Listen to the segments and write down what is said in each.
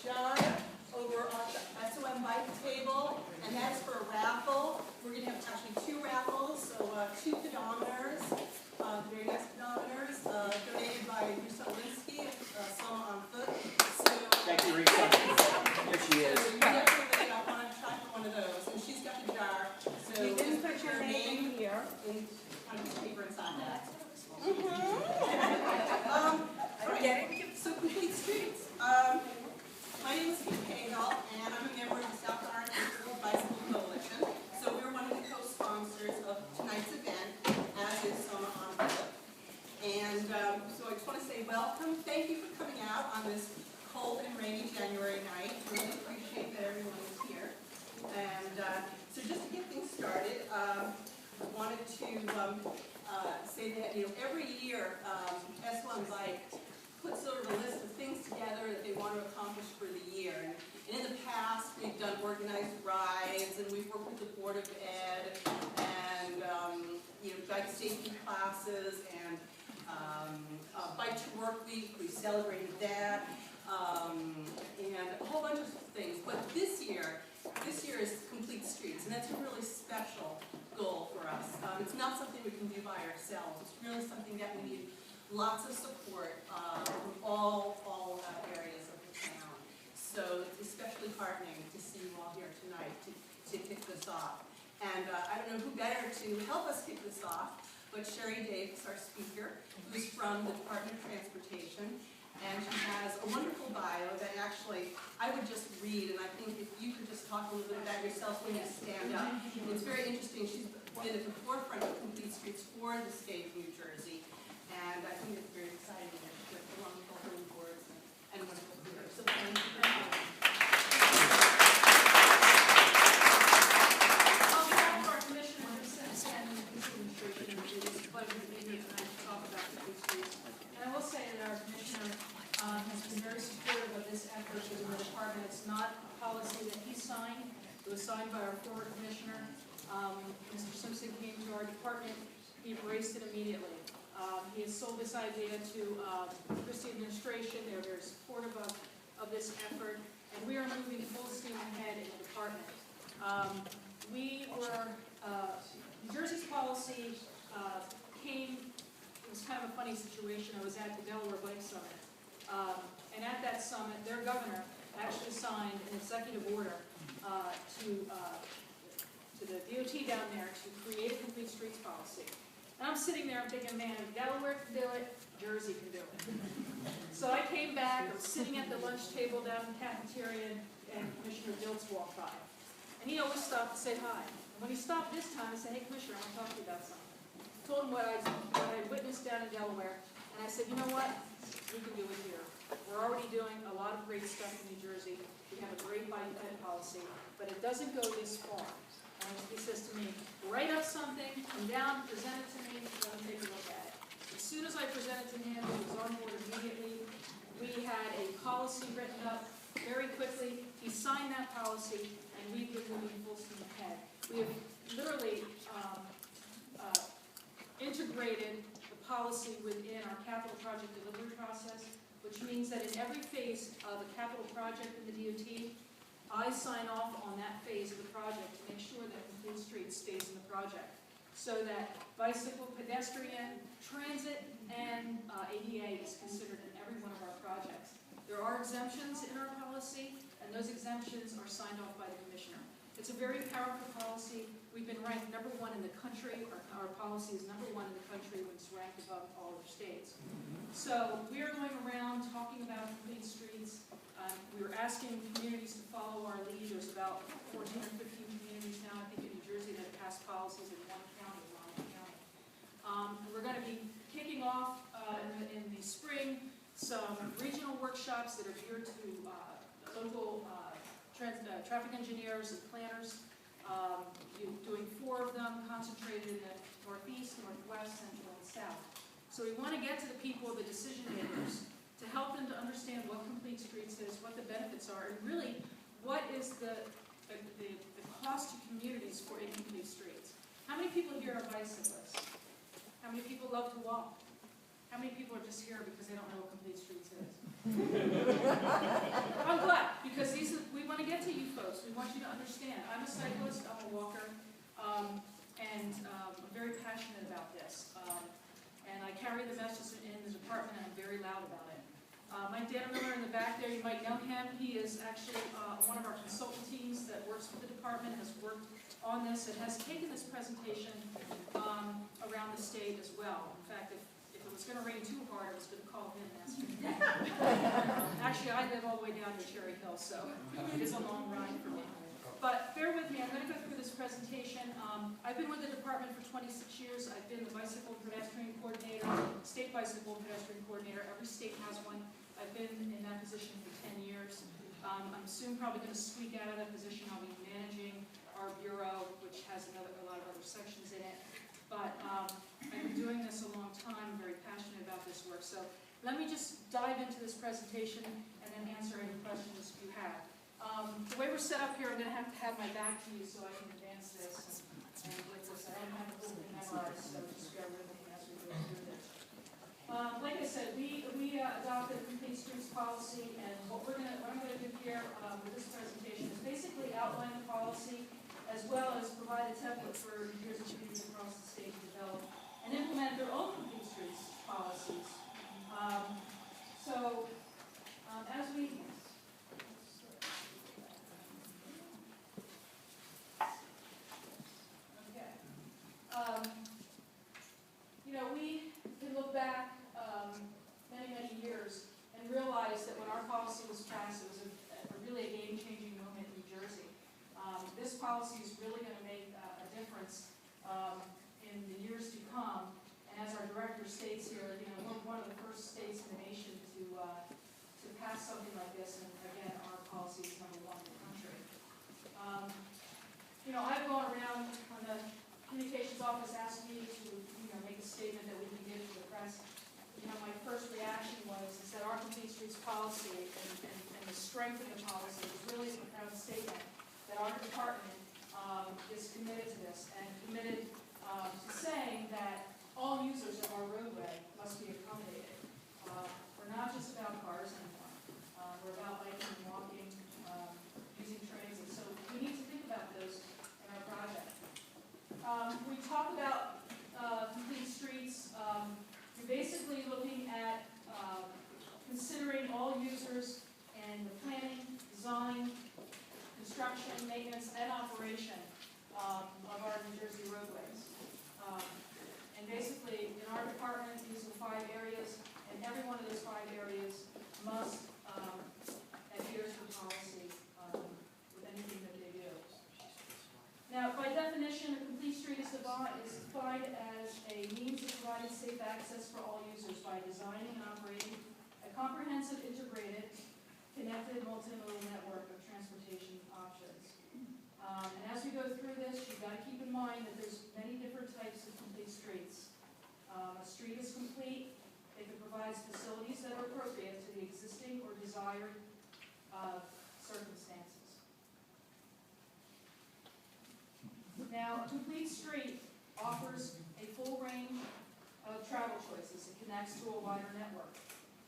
John over on the SOM bike table, and that's for a raffle. We're going to have actually two raffles, so two pedometers, very nice pedometers, donated by Risa Linsky, Soma on Foot. So, thank you, Risa. Here she is. So you definitely want to try for one of those, and she's got the jar. So You didn't put your name here. And on a piece of paper inside that. So Complete Streets. My name is Cahill, and I'm a member of the South Orange Bicycle Coalition. So we're one of the co-sponsors of tonight's event, as is Soma on Foot. And so I just want to say welcome. Thank you for coming out on this cold and rainy January night. Really appreciate that everyone is here. And so just to get things started, I wanted to say that every year S1 Bike puts sort of a list of things together that they want to accomplish for the year. And in the past, we've done organized rides, and we've worked with the Board of Ed, and bike safety classes, and Bike to Work Week. We celebrated that, and a whole bunch of things. But this year is Complete Streets, and that's a really special goal for us. It's not something we can do by ourselves. It's really something that we need lots of support from all areas of the town. So it's especially heartening to see you all here tonight to kick this off. And I don't know who better to help us kick this off, but Sherri Davis, our speaker, who's from the Department of Transportation. And she has a wonderful bio that actually I would just read, and I think if you could just talk a little bit about yourself when you stand up. It's very interesting. She's been at the forefront of Complete Streets for the state of New Jersey, and I think it's very exciting initiative along with all her boards and wonderful leaders. So thank you very much. On behalf of our commissioners and the police administration, it is a pleasure to be here tonight to talk about Complete Streets. And I will say that our commissioner has been very supportive of this effort within the department. It's not a policy that he signed. It was signed by our former commissioner. Mr. Simpson came to our department. He embraced it immediately. He has sold this idea to the Christie administration. They're very supportive of this effort, and we are moving full steam ahead in the department. New Jersey's policy came. It was kind of a funny situation. I was at the Delaware Bike Summit, and at that summit, their governor actually signed an executive order to the DOT down there to create a Complete Streets policy. And I'm sitting there, I'm thinking, man, if Delaware can do it, Jersey can do it. So I came back, I was sitting at the lunch table down in the cafeteria, and Commissioner Diltz walked by. And he always stopped to say hi. And when he stopped this time, I said, hey, Commissioner, I want to talk to you about something. I told him what I witnessed down in Delaware, and I said, you know what? We can do it here. We're already doing a lot of great stuff in New Jersey. We have a great bike ed policy, but it doesn't go this far. And he says to me, write up something, come down, present it to me, let me take a look at it. As soon as I presented to him, he was on board immediately. We had a policy written up very quickly. He signed that policy, and we've been moving full steam ahead. We have literally integrated the policy within our capital project delivery process, which means that in every phase of a capital project in the DOT, I sign off on that phase of the project to make sure that Complete Streets stays in the project, so that bicycle, pedestrian, transit, and ADA is considered in every one of our projects. There are exemptions in our policy, and those exemptions are signed off by the commissioner. It's a very powerful policy. We've been ranked #1 in the country. Our policy is #1 in the country when it's ranked above all other states. So we are going around talking about Complete Streets. We were asking communities to follow our lead. There's about 14 or 15 communities now, I think, in New Jersey that have passed policies in one county, Monmouth County. We're going to be kicking off in the spring some regional workshops that are geared to local traffic engineers and planners. Doing 4 of them concentrated in the Northeast, Northwest, Central, and South. So we want to get to the people, the decision makers, to help them to understand what Complete Streets is, what the benefits are, and really what is the cost to communities for incomplete streets. How many people here are bicyclists? How many people love to walk? How many people are just here because they don't know what Complete Streets is? I'm glad. to understand. I'm a cyclist, I'm a walker, and I'm very passionate about this. And I carry the message in the department, and I'm very loud about it. Mike Miller in the back there, you might know him. He is actually one of our consultant teams that works with the department, has worked on this, and has taken this presentation around the state as well. In fact, if it was going to rain too hard, I was going to call him and ask him. Actually, I live all the way down to Cherry Hill, so it is a long ride for me. But bear with me, I'm going to go through this presentation. I've been with the department for 26 years. I've been the bicycle and pedestrian coordinator, state bicycle and pedestrian coordinator. Every state has one. I've been in that position for 10 years. I'm soon probably going to squeak out of that position. I'll be managing our bureau, which has a lot of other sections in it. But I've been doing this a long time. I'm very passionate about this work. So let me just dive into this presentation and then answer any questions you have. The way we're set up here, I'm going to have my back to you so I can advance this. And with this, I don't have a book memorized, so just bear with me as we go through this. Like I said, we adopted a complete streets policy, and what I'm going to do here with this presentation is basically outline the policy, as well as provide a template for New Jersey communities across the state to develop and implement their own complete streets policies. As we we can look back many years and realize that when our policy was passed, it was really a game-changing moment in New Jersey. This policy is really going to make a difference in the years to come. And as our director states here, we're one of the first states in the nation to pass something like this. And again, our policy is #1 in the country. I've gone around when the communications office asked me to make a statement that we can give to the press. My first reaction was that our complete streets policy and the strength of the policy is really a proud statement that our department is committed to this and committed to saying that all users of our roadway must be accommodated. We're not just about cars anymore. We're about biking and walking, using transit. So we need to think about those in our project. We talk about complete streets. You're basically looking at considering all users and the planning, design, construction, maintenance, and operation of our New Jersey roadways. And basically, in our department, these are 5 areas, and every one of those 5 areas must adhere to the policy with anything that they do. Now, by definition, a complete street is defined as a means of providing safe access for all users by designing and operating a comprehensive, integrated, connected, multimodal network of transportation options. And as we go through this, you've got to keep in mind that there's many different types of complete streets. A street is complete if it provides facilities that are appropriate to the existing or desired circumstances. Now, a complete street offers a full range of travel choices. It connects to a wider network.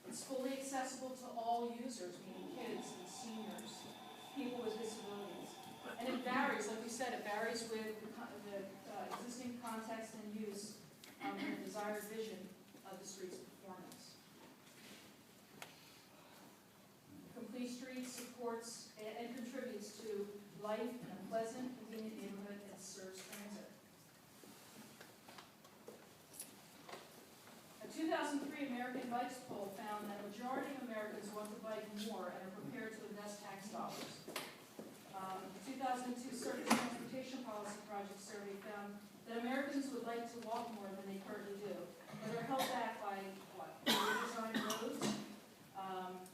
It's fully accessible to all users, meaning kids and seniors, people with disabilities. And it varies, like we said, it varies with the existing context and use and the desired vision of the street's performance. Complete Street supports and contributes to life in a pleasant, convenient neighborhood and serves transit. A 2003 American Bikes poll found that a majority of Americans want to bike more and are prepared to invest tax dollars. The 2002 Surface Transportation Policy Project survey found that Americans would like to walk more than they currently do, but they're held back by what? Poorly designed roads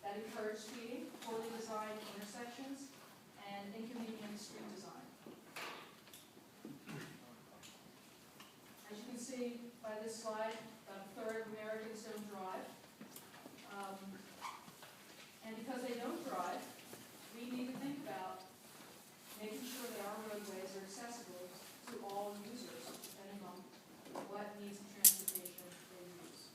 that encourage speeding, poorly designed intersections, and inconvenient street design. As you can see by this slide, about a third of Americans don't drive. And because they don't drive, we need to think about making sure that our roadways are accessible to all users, depending on what means of transportation they use.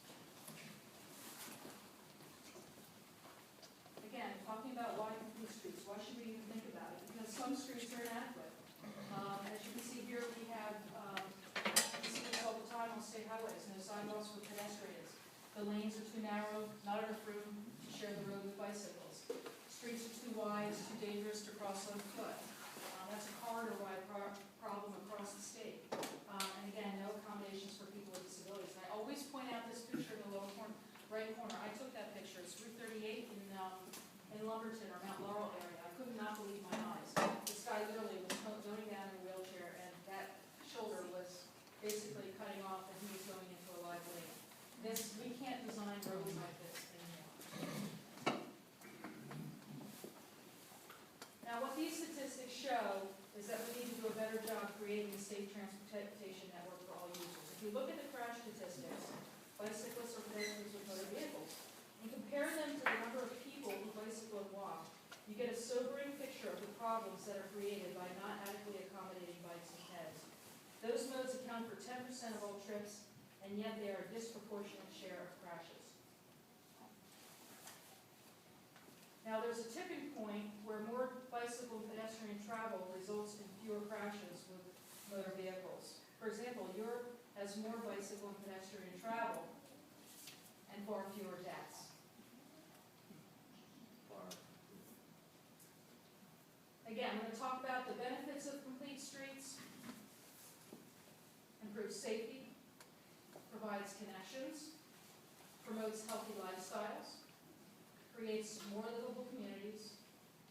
Again, talking about why complete streets, why should we even think about it? Because some streets are state highways, no sidewalks for pedestrians. The lanes are too narrow, not enough room to share the road with bicycles. Streets are too wide, it's too dangerous to cross on foot. That's a corridor-wide problem across the state. And again, no accommodations for people with disabilities. And I always point out this picture in the lower corner, right corner. I took that picture. It's Route 38 in Lumberton or Mount Laurel area. I could not believe my eyes. This guy literally was going down in a wheelchair, and that shoulder was basically cutting off, and he was going into a live lane. We can't design roads like this anymore. Now, what these statistics show is that we need to do a better job creating a safe transportation network for all users. If you look at the crash statistics, bicyclists or pedestrians with motor vehicles, and compare them to the number of people who bicycle and walk, you get a sobering picture of the problems that are created by not adequately accommodating bikes and peds. Those modes account for 10% of all trips, and yet they are a disproportionate share of crashes. Now, there's a tipping point where more bicycle and pedestrian travel results in fewer crashes with motor vehicles. For example, Europe has more bicycle and pedestrian travel and far fewer deaths. Again, I'm going to talk about the benefits of complete streets. Improves safety, provides connections, promotes healthy lifestyles, creates more livable communities,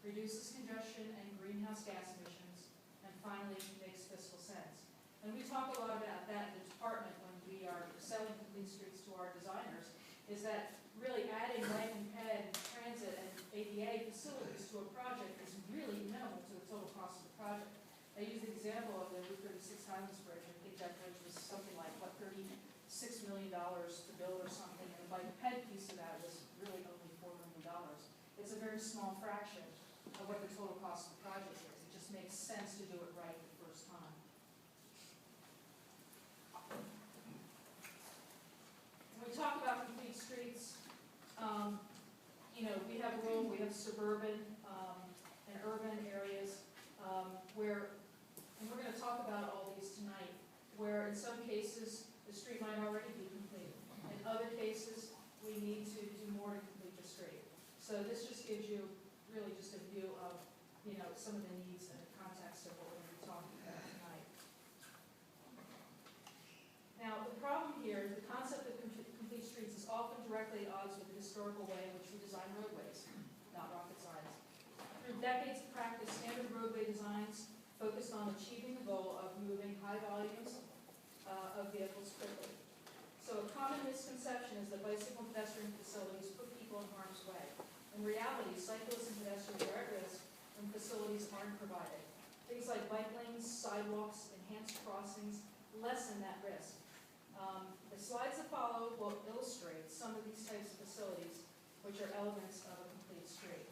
reduces congestion and greenhouse gas emissions, and finally makes fiscal sense. And we talk a lot about that in the department when we are selling complete streets to our designers, is that really adding bike and ped, transit, and ADA facilities to a project is really minimal to the total cost of the project. I use the example of the Route 36 Highlands Bridge. I think that bridge was something like, what, $36 million to build or something, and the bike ped piece of that was really only $4 million. It's a very small fraction of what the total cost of the project is. It just makes sense to do it right the first time. When we talk about complete streets, we have rural, we have suburban, and urban areas where, and we're going to talk about all these tonight, where in some cases the street might already be completed. In other cases, we need to do more to complete the street. So this just gives you really just a view of, some of the needs and the context of what we're going to be talking about tonight. Now, the problem here is the concept of complete streets is often directly at odds with the historical way in which we design roadways, not rocket science. Through decades of practice, standard roadway designs focused on achieving the goal of moving high volumes of vehicles quickly. So a common misconception is that bicycle and pedestrian facilities put people in harm's way. In reality, cyclists and pedestrians are at risk when facilities aren't provided. Things like bike lanes, sidewalks, enhanced crossings lessen that risk. The slides that follow will illustrate some of these types of facilities, which are elements of a complete street.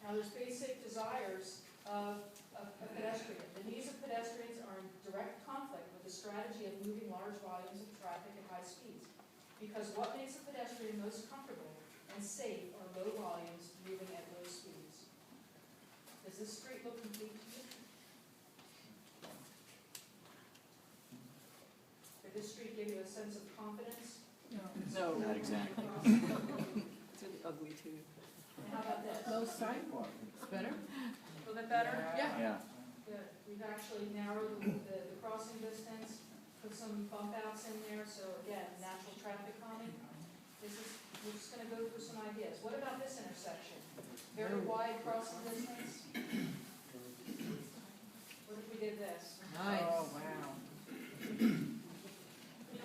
Now, there's basic desires of a pedestrian. The needs of pedestrians are in direct conflict with the strategy of moving large volumes of traffic at high speeds. Because what makes a pedestrian most comfortable and safe are low volumes moving at low speeds. Does this street look complete to you? Did this street give you a sense of confidence? No, not exactly. It's really ugly too. And how about this? No sidewalk. It's better? A little bit better? Yeah. Good. We've actually narrowed the crossing distance, put some bump outs in there, so again, natural traffic calming. We're just going to go through some ideas. What about this intersection? Very wide crossing distance. What if we did this? Nice. Oh, wow.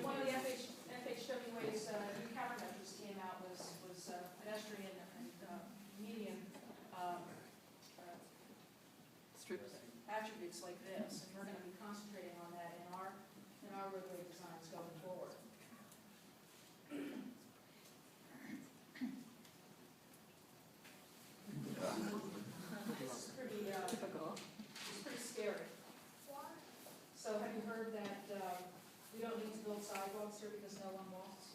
One of the FHWA's new countermeasures came out was pedestrian and median attributes like this, and we're going to be concentrating on that in our roadway designs going forward. It's pretty scary. So have you heard that we don't need to build sidewalks here because no one walks?